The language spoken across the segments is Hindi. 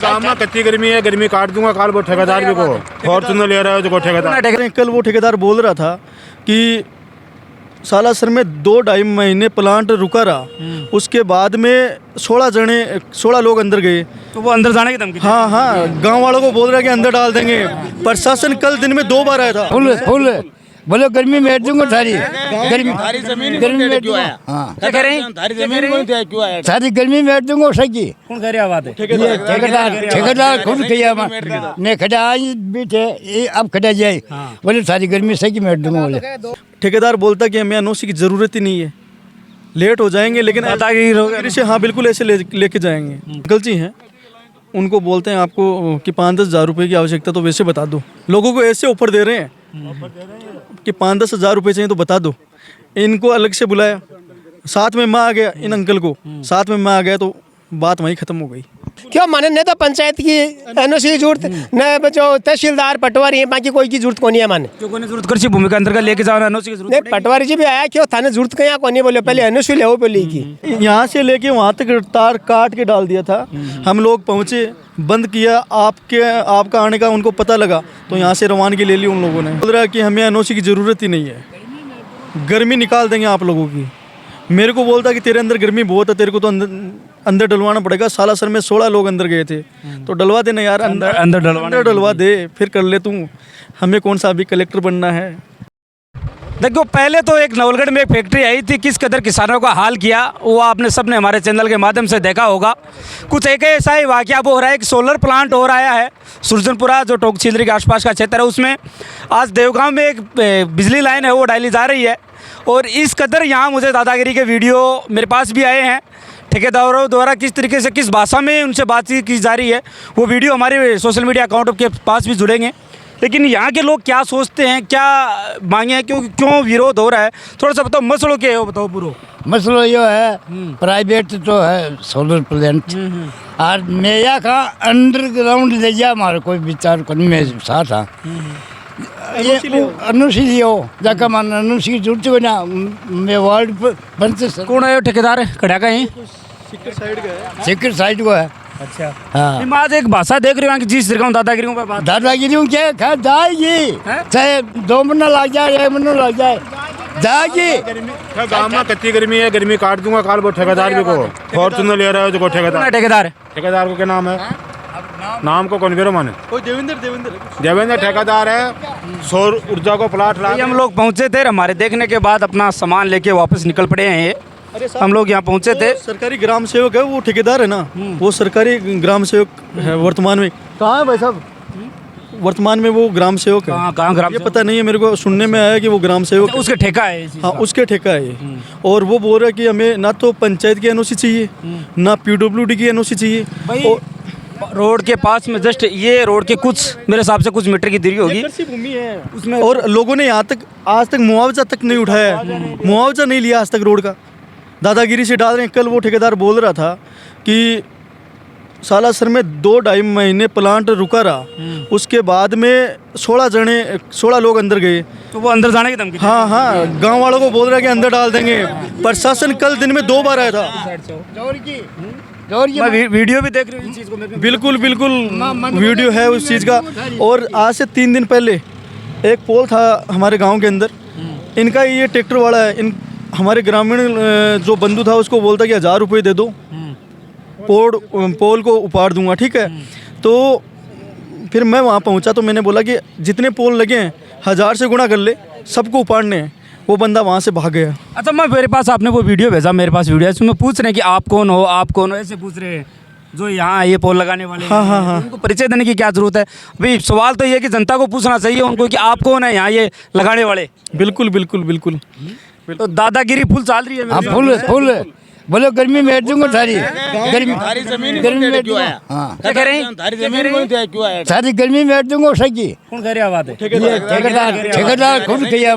काम में कच्ची गर्मी है, गर्मी काट दूंगा काल वो ठेकेदार भी को फॉर्चूनर ले रहा है जो ठेकेदार। कल वो ठेकेदार बोल रहा था कि सालासर में 2-2.5 महीने प्लांट रुका रहा, उसके बाद में 16 लोग अंदर गए। तो वो अंदर जाने की धमकी? हाँ, गांव वालों को बोल रहा है कि अंदर डाल देंगे। प्रशासन कल दिन में 2 बार आया था। फुल बोलो गर्मी में बैठ दूंगा सारी गर्मी गर्मी में क्यों आया? हाँ क्या कह रहे हैं? सारी जमीन क्यों आया? सारी गर्मी में बैठ दूंगा सकी। कौन कह रहा बात है? ठेकेदार खुद किया ने खड़ा आज भी थे, अब खड़ा जाए बोले सारी गर्मी सकी बैठ दूंगा बोले। ठेकेदार बोलता कि हमें एनओसी की ज़रूरत ही नहीं है, लेट हो जाएंगे, लेकिन दादागिरी से हाँ बिल्कुल ऐसे लेके जाएंगे। गलती है, उनको बोलते हैं आपको कि 5-10 हज़ार रुपये की आवश्यकता तो वैसे बता दो। लोगों को ऐसे ऑफर दे रहे हैं कि 5-10 हज़ार रुपये चाहिए तो बता दो। इनको अलग से बुलाया, साथ में मैं आ गया, इन अंकल को साथ में मैं आ गया, तो बात वहीं ख़त्म हो गई। क्यों माने न तो पंचायत की एनओसी की जरूरत न जो तहसीलदार पटवारी है, बाकी कोई की जरूरत को नहीं है। माने जो कोई जरूरत कर भूमिका अंतर्गत लेके जाओ एनओसी की जरूरत नहीं, पटवारी जी भी आया क्यों थाने जरूरत कहीं को नहीं बोले, पहले एनओसी ले पहले की यहाँ से लेके वहाँ तक तार काट के डाल दिया था। हम लोग पहुँचे, बंद किया, आपका आने का उनको पता लगा तो यहाँ से रवानगी ले ली उन लोगों ने। बोल रहा है कि हमें एनओसी की ज़रूरत ही नहीं है, गर्मी निकाल देंगे आप लोगों की। मेरे को बोलता कि तेरे अंदर गर्मी बहुत है, तेरे को तो अंदर डलवाना पड़ेगा। सालासर में 16 लोग अंदर गए थे, तो डलवा देना यार, अंदर डलवा दे, फिर कर ले तू, हमें कौन सा अभी कलेक्टर बनना है। देखो पहले तो एक नवलगढ़ में एक फैक्ट्री आई थी, किस कदर किसानों का हाल किया वो आपने सबने हमारे चैनल के माध्यम से देखा होगा। कुछ एक ऐसा ही वाकया वो हो रहा है कि सोलर प्लांट हो रहा है सुरजनपुरा जो टोक छिंदरी के आसपास का क्षेत्र है, उसमें आज देवगांव में एक बिजली लाइन है वो डाली जा रही है। और इस कदर यहाँ मुझे दादागिरी के वीडियो मेरे पास भी आए हैं, ठेकेदारों द्वारा किस तरीके से किस भाषा में उनसे बातचीत की जा रही है, वो वीडियो हमारे सोशल मीडिया अकाउंट के पास भी जुड़ेंगे। लेकिन यहाँ के लोग क्या सोचते हैं, क्या मांगे हैं, क्यों विरोध हो रहा है, थोड़ा सा बताओ। मसलों क्या है बताओ पूरा। मसलो यो है प्राइवेट तो है सोलर प्लांट और मेया का अंडरग्राउंड ले जा हमारे कोई विचार को नहीं, मैं साथ था ये अनुसी लियो जगह मान अनुसी की जरूरत हो ना, मैं वार्ड बनते कौन है ठेकेदार खड़ा का ही सिक्योर साइड को है। अच्छा हाँ, मैं आज एक भाषा देख रही हूँ कि जिस तरह दादागिरी पर बात दादागिरी क्या खा जाएगी, चाहे 2 महीना लग जाए 1 महीना लग जाए जाएगी। गाँव में कच्ची गर्मी है, गर्मी काट दूंगा काल वो ठेकेदार भी को फॉर्चूनर ले रहा है जो ठेकेदार ठेकेदार को क्या नाम है? नाम को कौन करो माने? देवेंद्र ठेकेदार है, सौर ऊर्जा को प्लाट ला। हम लोग पहुँचे थे, हमारे देखने के बाद अपना सामान लेके वापस निकल पड़े हैं। ये हम लोग यहाँ पहुँचे थे। सरकारी ग्राम सेवक है वो, ठेकेदार है ना, वो सरकारी ग्राम सेवक है वर्तमान में। कहाँ है भाई साहब? वर्तमान में वो ग्राम सेवक है। कहाँ ग्राम? ये पता नहीं है मेरे को, सुनने में आया कि वो ग्राम सेवक उसके ठेका है। हाँ, उसके ठेका है। और वो बोल रहा है कि हमें ना तो पंचायत की एनओसी चाहिए, ना PWD की एनओसी चाहिए। रोड के पास में जस्ट ये रोड के कुछ मेरे हिसाब से कुछ मीटर की दूरी होगी भूमि है उसमें, और लोगों ने यहाँ तक आज तक मुआवजा तक नहीं उठाया है, मुआवजा नहीं लिया आज तक रोड का। दादागिरी से डाल रहे हैं। कल वो ठेकेदार बोल रहा था कि सालासर में 2-2.5 महीने प्लांट रुका रहा, उसके बाद में 16 लोग अंदर गए। तो वो अंदर जाने की धमकी? हाँ, गांव वालों को बोल रहा है कि अंदर डाल देंगे। प्रशासन कल दिन में 2 बार आया था। मैं वीडियो भी देख रही हूँ इस चीज़ को। बिल्कुल वीडियो है उस चीज़ का। और आज से 3 दिन पहले एक पोल था हमारे गांव के अंदर, इनका ये ट्रैक्टर वाला है। हमारे ग्रामीण जो बंधु था उसको बोलता कि 1000 रुपये दे दो, पोल को उपाड़ दूंगा, ठीक है। तो फिर मैं वहाँ पहुँचा तो मैंने बोला कि जितने पोल लगे हैं 1000 से गुणा कर ले, सबको उपाड़ने हैं। वो बंदा वहाँ से भाग गया। अच्छा, मैं मेरे पास आपने वो वीडियो भेजा, मेरे पास वीडियो है, उसमें पूछ रहे हैं कि आप कौन हो, आप कौन हो, ऐसे पूछ रहे हैं जो यहाँ ये पोल लगाने वाले। हाँ। उनको परिचय देने की क्या जरूरत है? भाई सवाल तो ये है कि जनता को पूछना चाहिए उनको कि आप कौन है यहाँ ये लगाने वाले। बिल्कुल। तो दादागिरी फुल चल रही है। हाँ, फुल बोलो गर्मी में बैठ दूंगा सारी गर्मी में क्यों आया? हाँ क्या कह रहे हैं? क्यों आया? सारी गर्मी में बैठ दूंगा सकी। कौन कह रहा बात है? ठेकेदार खुद किया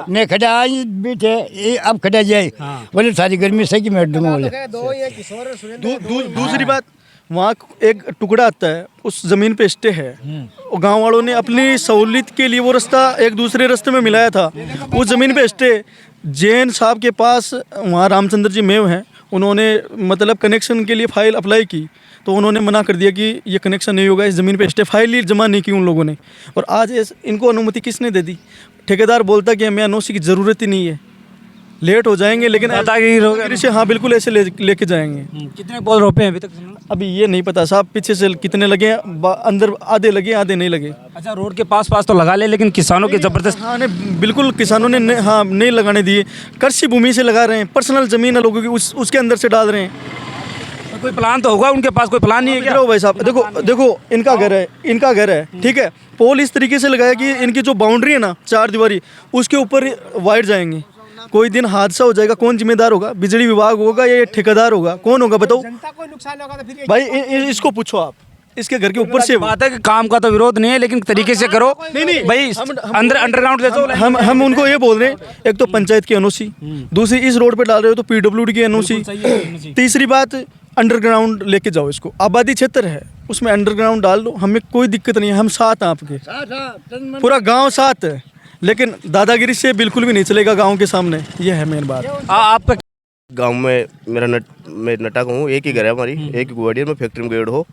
ने खड़ा आज भी थे, अब खड़ा जाए बोले सारी गर्मी सकी बैठ दूंगा बोले। दूसरी बात, वहाँ एक टुकड़ा आता है, उस ज़मीन पे स्टे है। और गांव वालों ने अपनी सहूलियत के लिए वो रास्ता एक दूसरे रास्ते में मिलाया था। उस ज़मीन पे स्टे जैन साहब के पास, वहाँ रामचंद्र जी मेव हैं, उन्होंने मतलब कनेक्शन के लिए फ़ाइल अप्लाई की तो उन्होंने मना कर दिया कि ये कनेक्शन नहीं होगा, इस ज़मीन पे स्टे फाइल ही जमा नहीं की उन लोगों ने। और आज इनको अनुमति किसने दे दी? ठेकेदार बोलता कि हमें एनओसी की ज़रूरत ही नहीं है, लेट हो जाएंगे, लेकिन दादागिरी से हाँ बिल्कुल ऐसे लेके जाएंगे। कितने पोल रोपे हैं अभी तक? अभी ये नहीं पता साहब, पीछे से कितने लगे, अंदर आधे लगे आधे नहीं लगे। अच्छा, रोड के पास तो लगा ले, लेकिन किसानों की ज़बरदस्त हाँ नहीं, बिल्कुल किसानों ने हाँ नहीं लगाने दिए। कृषि भूमि से लगा रहे हैं, पर्सनल ज़मीन है लोगों की, उसके अंदर से डाल रहे हैं। कोई प्लान तो होगा उनके पास, कोई प्लान नहीं है क्या? भाई साहब देखो इनका घर है ठीक है, पोल इस तरीके से लगाया कि इनकी जो बाउंड्री है ना 4 दीवारी, उसके ऊपर वायर जाएंगे। कोई दिन हादसा हो जाएगा, कौन जिम्मेदार होगा? बिजली विभाग होगा या ठेकेदार होगा? कौन होगा बताओ? जनता को नुकसान होगा तो फिर भाई इसको पूछो आप, इसके घर के ऊपर से बात है कि काम का तो विरोध नहीं है, लेकिन तरीके से करो। नहीं भाई अंडरग्राउंड ले जाओ। हम उनको ये बोल रहे हैं, एक तो पंचायत की एनओसी, दूसरी इस रोड पे डाल रहे हो तो पीडब्ल्यूडी की एनओसी, तीसरी बात अंडरग्राउंड लेके जाओ इसको। आबादी क्षेत्र है उसमें अंडरग्राउंड डाल लो, हमें कोई दिक्कत नहीं है, हम साथ हैं आपके, पूरा गाँव साथ है। लेकिन दादागिरी से बिल्कुल भी नहीं चलेगा गांव के सामने, ये है मेन बात। आपका गांव में मैं नटा का हूँ, एक ही घर है हमारी, एक ही गुवाड़िया में फैक्ट्री में गेड़ हो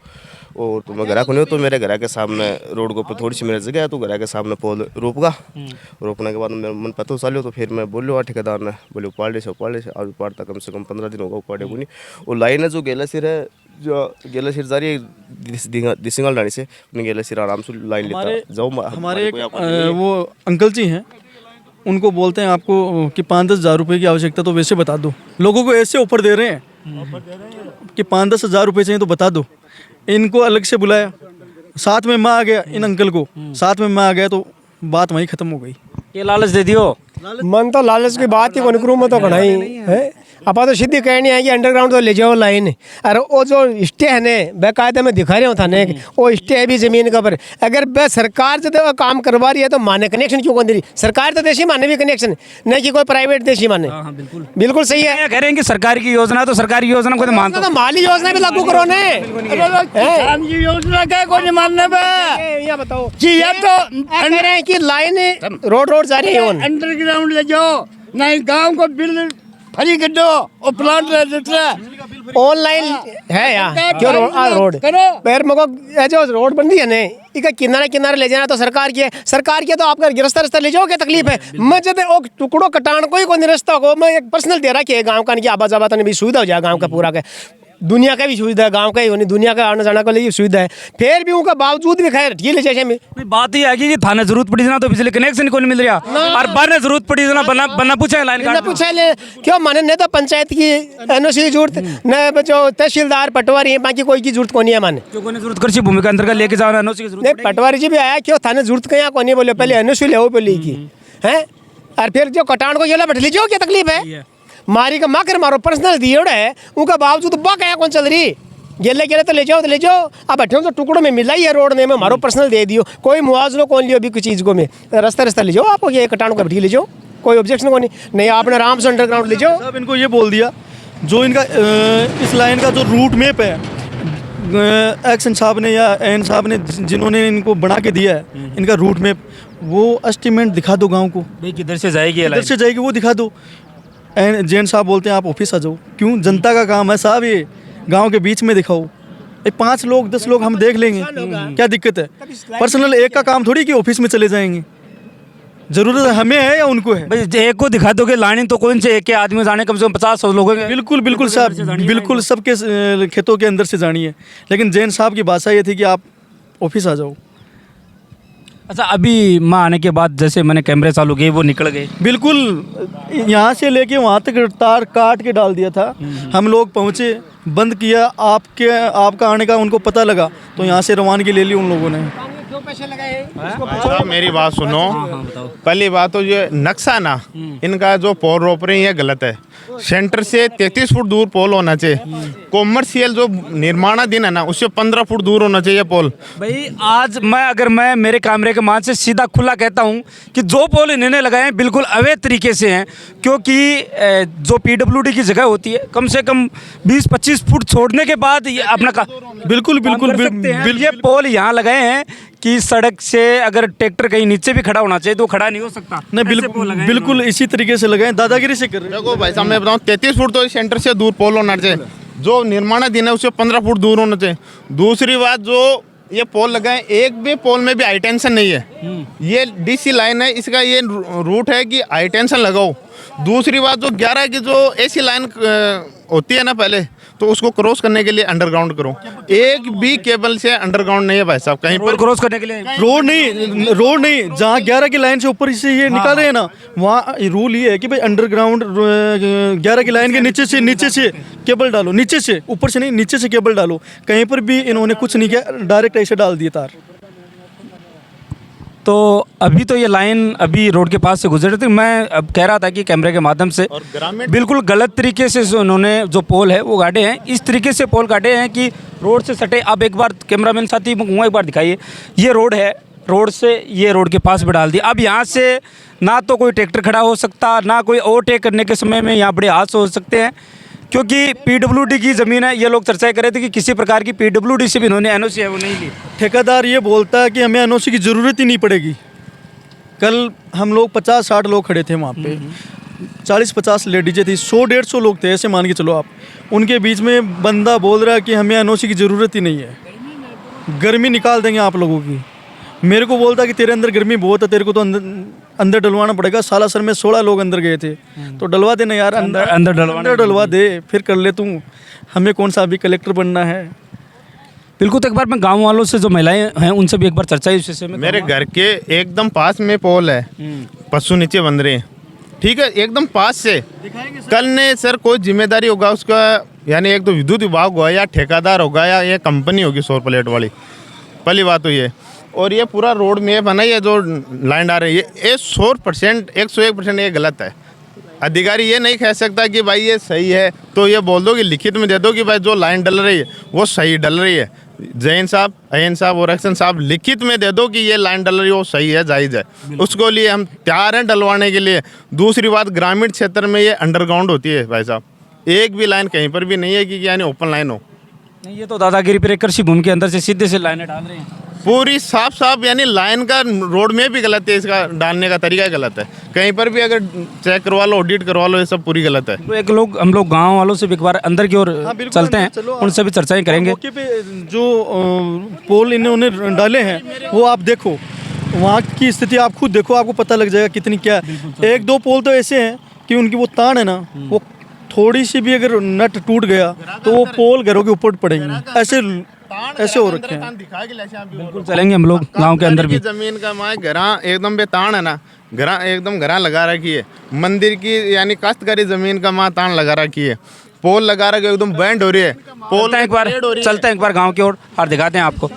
और तो मैं घर को नहीं हो, तो मेरे घर के सामने रोड के ऊपर थोड़ी सी मेरी जगह है, तो घर के सामने पोल रोपगा। रोपने के बाद मेरा मन पता साल तो फिर मैं बोलो ठेकेदार ने बोले उपाड़ से आज उपाड़ता कम से कम 15 दिन होगा उपाड़े को नहीं। और लाइन है जो गेला सिर है, जो गेला सिर जा रही है दिसिंगल डाणी से, गेला सिर आराम से लाइन लेता जाओ। हमारे वो अंकल जी हैं, उनको बोलते हैं आपको कि 5-10 हज़ार रुपये की आवश्यकता तो वैसे बता दो। लोगों को ऐसे ऑफर दे रहे हैं कि 5-10 हज़ार रुपये चाहिए तो बता दो। इनको अलग से बुलाया, साथ में मैं आ गया, इन अंकल को साथ में मैं आ गया, तो बात वहीं ख़त्म हो गई। ये लालच दे दियो, मन तो लालच की बात ही कोई करूँ, मैं तो कढ़ाई है अपा तो सीधी कहनी है कि अंडरग्राउंड तो ले जाओ लाइन। और वो जो स्टे है ने बेकायदे में दिखा रहे हो था ने, वो स्टे है भी ज़मीन के ऊपर। अगर सरकार जो तो काम करवा रही है तो माने कनेक्शन क्यों कौन दे रही? सरकार तो देशी माने भी कनेक्शन, नहीं कि कोई प्राइवेट देशी माने। बिल्कुल सही है। कह रहे हैं कि सरकार की योजना तो सरकारी योजना को तो मानते तो माली योजना भी लागू करो ने। किसान की योजना क्या कोई नहीं मानने पे? ये बताओ कि ये तो कह रहे हैं कि लाइन रोड जा रही है, अंडरग्राउंड ले जाओ, नहीं गांव को बिल फ्री कर दो और प्लांट ले देते ऑनलाइन है यार क्यों रोड पैर मको जो रोड बन रही है ने, इसका किनारे किनारे ले जाना तो सरकार की है। सरकार की तो आपका रास्ता ले जाओ, क्या तकलीफ है? मैं जब टुकड़ो कटान कोई नहीं रास्ता को मैं एक पर्सनल दे रहा है गाँव का की आवाज आवाज भी सुविधा हो जाए गाँव का पूरा का, दुनिया का भी सुविधा है, गांव का ही होनी दुनिया का आने जाने के लिए सुविधा है। फिर भी उनका बावजूद भी खैर ये ले जैसे में बात ये आएगी कि थाने जरूरत पड़ी ना तो बिजली कनेक्शन को नहीं मिल रहा, और बार जरूरत पड़ी ना बनना पूछे लाइन पूछा ले क्यों माने, नहीं तो पंचायत की एनओसी की जरूरत न, जो तहसीलदार पटवारी है बाकी कोई की जरूरत को नहीं है माने। जो कोई जरूरत कृषि भूमि के अंदर लेके जाओ एनओसी की जरूरत नहीं पटवारी जी भी आया क्यों थाने जरूरत कहीं को नहीं बोले, पहले एनओसी ले बोली की है। और फिर जो कटान को ये बैठ लीजिए, क्या तकलीफ है? मारी का माकर मारो पर्सनल दियोड़ है, उनका बावजूद बा क्या कौन चल रही गेले गेले तो ले जाओ अब बैठे तो टुकड़ों में मिला ही है रोड ने, मैं मारो पर्सनल दे दियो, कोई मुआवजा कौन लियो भी कुछ चीज़ को में रास्ता ले जाओ, आपको ये कटान को बैठी ले जाओ, कोई ऑब्जेक्शन को नहीं आपने आराम से अंडरग्राउंड ले जाओ। साहब इनको ये बोल दिया, जो इनका इस लाइन का जो रूट मैप है एक्शन साहब ने या एन साहब ने जिन्होंने इनको बना के दिया है इनका रूट मैप, वो एस्टिमेट दिखा दो गाँव को, किधर से जाएगी किधर से जाएगी वो दिखा दो। एन जैन साहब बोलते हैं आप ऑफिस आ जाओ, क्यों? जनता का काम है साहब, ये गांव के बीच में दिखाओ, 5 लोग 10 लोग हम देख लेंगे, क्या दिक्कत है? पर्सनल एक का काम थोड़ी कि ऑफिस में चले जाएंगे, जरूरत हमें है या उनको है? भाई एक को दिखा दोगे लाइन तो कौन से एक के आदमी जाने, कम से कम 50-100 लोगों के। बिल्कुल साहब, बिल्कुल सबके खेतों के अंदर से जानी है, लेकिन जैन साहब की भाषा ये थी कि आप ऑफिस आ जाओ। अच्छा, अभी माँ आने के बाद जैसे मैंने कैमरे चालू किए वो निकल गए, बिल्कुल यहाँ से लेके वहाँ तक तार काट के डाल दिया था। हम लोग पहुँचे, बंद किया, आपका आने का उनको पता लगा तो यहाँ से रवानगी ले ली उन लोगों ने। मेरी बात सुनो, पहली बात तो ये नक्शा ना इनका जो पोल रोप रहे हैं ये गलत है। सेंटर से 33 फुट दूर पोल होना चाहिए, कॉमर्शियल जो निर्माणाधीन है ना उससे 15 फुट दूर होना चाहिए पोल। भाई आज मैं मेरे कैमरे के मान से सीधा खुला कहता हूँ कि जो पोल इन्होंने लगाए हैं बिल्कुल अवैध तरीके से हैं, क्योंकि जो पीडब्ल्यूडी की जगह होती है कम से कम 20-25 फुट छोड़ने के बाद ये अपना बिल्कुल ये पोल यहाँ लगाए हैं कि सड़क से अगर ट्रैक्टर कहीं नीचे भी खड़ा होना चाहिए तो खड़ा नहीं हो सकता। नहीं, बिल्कुल बिल्कुल इसी तरीके से लगाए, दादागिरी से कर रहे हैं। देखो भाई साहब मैं बताऊँ 33 फुट तो सेंटर से दूर पोल होना चाहिए, जो निर्माणाधीन है उससे 15 फुट दूर होना चाहिए। दूसरी बात, जो ये पोल लगाए एक भी पोल में भी हाई टेंशन नहीं है, ये डीसी लाइन है, इसका ये रूट है कि हाई टेंशन लगाओ। दूसरी बात, जो 11 की जो एसी लाइन होती है ना पहले, तो उसको क्रॉस करने के लिए अंडरग्राउंड करो। एक भी केबल से अंडरग्राउंड नहीं है भाई साहब कहीं पर। क्रॉस करने के लिए रोड नहीं, जहाँ 11 की लाइन से ऊपर से ये निकाल रहे हैं ना, वहाँ रूल ये है कि भाई अंडरग्राउंड 11 की लाइन के नीचे से केबल डालो, नीचे से, ऊपर से नहीं, नीचे से केबल डालो। कहीं पर भी इन्होंने कुछ नहीं किया, डायरेक्ट ऐसे डाल दिए तार। तो अभी तो ये लाइन अभी रोड के पास से गुजर रही थी, मैं अब कह रहा था कि कैमरे के माध्यम से बिल्कुल गलत तरीके से उन्होंने जो पोल है वो गाड़े हैं, इस तरीके से पोल काटे हैं कि रोड से सटे। आप एक बार कैमरामैन साथी एक बार दिखाइए, ये रोड है, रोड से ये रोड के पास भी डाल दिया। अब यहाँ से ना तो कोई ट्रैक्टर खड़ा हो सकता, ना कोई ओवरटेक करने के समय में यहाँ बड़े हादसे हो सकते हैं, क्योंकि पीडब्ल्यूडी की ज़मीन है। ये लोग चर्चा कर रहे थे कि किसी प्रकार की पीडब्ल्यूडी से भी इन्होंने एनओसी है वो नहीं ली। ठेकेदार ये बोलता है कि हमें एनओसी की ज़रूरत ही नहीं पड़ेगी। कल हम लोग 50-60 लोग खड़े थे वहाँ पे, 40-50 लेडीजें थी, 100-150 लोग थे, ऐसे मान के चलो आप। उनके बीच में बंदा बोल रहा है कि हमें एनओसी की ज़रूरत ही नहीं है, गर्मी निकाल देंगे आप लोगों की। मेरे को बोलता कि तेरे अंदर गर्मी बहुत है, तेरे को तो अंदर डलवाना पड़ेगा। सालासर में 16 लोग अंदर गए थे, तो डलवा देना यार, अंदर डलवा दे, फिर कर ले तू, हमें कौन सा अभी कलेक्टर बनना है। बिल्कुल। तो एक बार मैं गांव वालों से जो महिलाएं हैं उनसे भी एक बार चर्चा इस विषय में। मेरे घर के एकदम पास में पोल है, पशु नीचे बंध रहे हैं, ठीक है, एकदम पास से। कल ने सर कोई जिम्मेदारी होगा उसका, यानी एक तो विद्युत विभाग होगा या ठेकेदार होगा या ये कंपनी होगी सौर प्लेट वाली, पहली बात तो ये। और ये पूरा रोड में बनाई है जो लाइन आ रही है, ये 100% 101% ये गलत है। अधिकारी ये नहीं कह सकता कि भाई ये सही है, तो ये बोल दो कि लिखित में दे दो कि भाई जो लाइन डल रही है वो सही डल रही है। जैन साहब, अयन साहब और एक्शन साहब लिखित में दे दो कि ये लाइन डल रही है वो सही है, जायज़ है, उसको लिए हम तैयार हैं डलवाने के लिए। दूसरी बात, ग्रामीण क्षेत्र में ये अंडरग्राउंड होती है भाई साहब, एक भी लाइन कहीं पर भी नहीं है कि यानी ओपन लाइन हो। नहीं, ये तो दादागिरी पर एक कृषि भूमि के अंदर से सीधे से लाइनें डाल रहे हैं पूरी साफ साफ, यानी लाइन का रोड में भी गलत है, इसका डालने का तरीका गलत है। कहीं पर भी अगर चेक करवा लो, ऑडिट करवा लो, ये सब पूरी गलत है। तो हम लोग गांव वालों से भी एक बार अंदर की ओर चलते हैं, उनसे भी चर्चाएं करेंगे। मौके पे जो पोल इन्होंने डाले हैं वो आप देखो, वहाँ की स्थिति आप खुद देखो, आपको पता लग जाएगा कितनी क्या है। 1-2 पोल तो ऐसे हैं कि उनकी वो तान है ना, वो थोड़ी सी भी अगर नट टूट गया तो वो पोल घरों के ऊपर पड़ेंगे, ऐसे हो रखे हैं। बिल्कुल चलेंगे हम लोग गांव के अंदर भी। जमीन का माए घरा एकदम बेतान है ना, घरा एकदम घरा लगा रखी है, मंदिर की यानी काश्तकारी जमीन का माँ तान लगा रखी है, पोल लगा रखी है, एकदम बैंड हो रही है, पोल एक बार चलते हैं एक बार गांव की ओर और दिखाते हैं आपको।